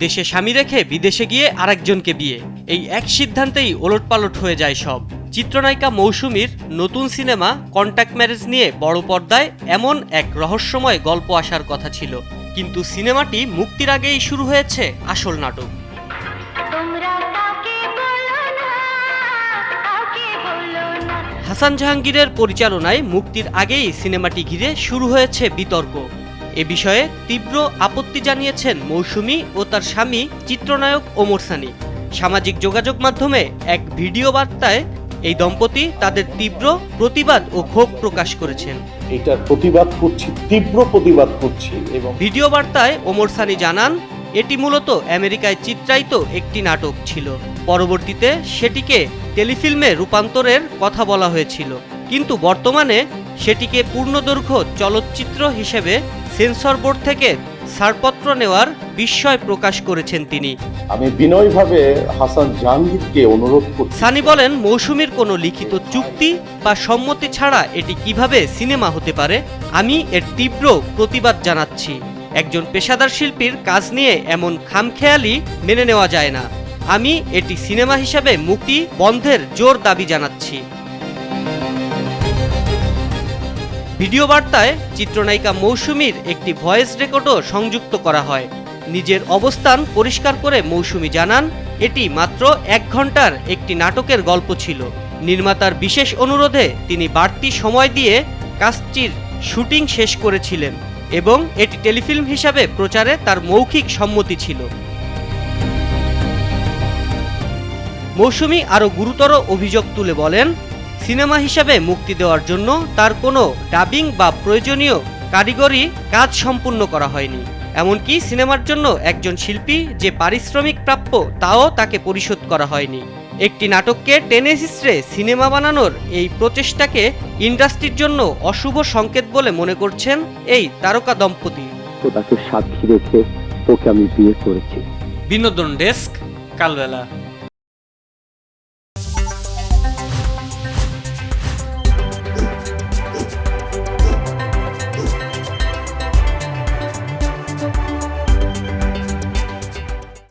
দেশে স্বামী রেখে বিদেশে গিয়ে আরেকজনকে বিয়ে, এই এক সিদ্ধান্তেই ওলটপালট হয়ে যায় সব। চিত্রনায়িকা মৌসুমীর নতুন সিনেমা কন্ট্যাক্ট ম্যারেজ নিয়ে বড় পর্দায় এমন এক রহস্যময় গল্প আসার কথা ছিল, কিন্তু সিনেমাটি মুক্তির আগেই শুরু হয়েছে আসল নাটক। হাসান জাহাঙ্গীরের পরিচালনায় মুক্তির আগেই সিনেমাটি ঘিরে শুরু হয়েছে বিতর্ক। এ বিষয়ে তীব্র আপত্তি জানিয়েছেন মৌসুমী ও তার স্বামী চিত্রনায়ক ওমর সানী। সামাজিক যোগাযোগ মাধ্যমে এক ভিডিও বার্তায় এই দম্পতি তাদের তীব্র প্রতিবাদ ও ক্ষোভ প্রকাশ করেছেন। এটার প্রতিবাদ করছি, তীব্র প্রতিবাদ করছি। এবং ভিডিও বার্তায় ওমর সানী জানান, এটি মূলত আমেরিকায় চিত্রায়িত একটি নাটক ছিল। পরবর্তীতে সেটিকে টেলিফিল্মে রূপান্তরের কথা বলা হয়েছিল, কিন্তু বর্তমানে সেটিকে পূর্ণদৈর্ঘ্য চলচ্চিত্র হিসেবে সেন্সর বোর্ড থেকে ছাড়পত্র নেওয়ার বিস্ময় প্রকাশ করেছেন তিনি। আমি বিনয়ভাবে হাসান জাহাঙ্গীরকে অনুরোধ করছি। সানি বলেন, মৌসুমীর কোনো লিখিত চুক্তি বা সম্মতি ছাড়া এটি কিভাবে সিনেমা হতে পারে? আমি এর তীব্র প্রতিবাদ জানাচ্ছি। একজন পেশাদার শিল্পীর কাজ নিয়ে এমন খামখেয়ালি মেনে নেওয়া যায় না। আমি এটি সিনেমা হিসাবে মুক্তি বন্ধের জোর দাবি জানাচ্ছি। ভিডিও বার্তায় চিত্রনায়িকা মৌসুমীর একটি ভয়েস রেকর্ডও সংযুক্ত করা হয়। নিজের অবস্থান পরিষ্কার করে মৌসুমী জানান, এটি মাত্র 1 ঘন্টার একটি নাটকের গল্প ছিল। নির্মাতার বিশেষ অনুরোধে তিনি বাড়তি সময় দিয়ে কাজটির শুটিং শেষ করেছিলেন এবং এটি টেলিফিল্ম হিসাবে প্রচারে তার মৌখিক সম্মতি ছিল। মৌসুমী আরও গুরুতর অভিযোগ তুলে বলেন, সিনেমা হিসাবে মুক্তি দেওয়ার জন্য তার কোনো ডাবিং বা প্রয়োজনীয় কারিগরি কাজ সম্পূর্ণ করা হয়নি। এমনকি সিনেমার জন্য একজন শিল্পী যে পারিশ্রমিক প্রাপ্য তাও তাকে পরিশোধ করা হয়নি। একটি নাটককে টেনে হিচড়ে সিনেমা বানানোর এই প্রচেষ্টাকে ইন্ডাস্ট্রির জন্য অশুভ সংকেত বলে মনে করছেন এই তারকা দম্পতি। তাকে সাক্ষী রেখে ওকে আমি বিয়ে করেছি। বিনোদন ডেস্ক, কালবেলা।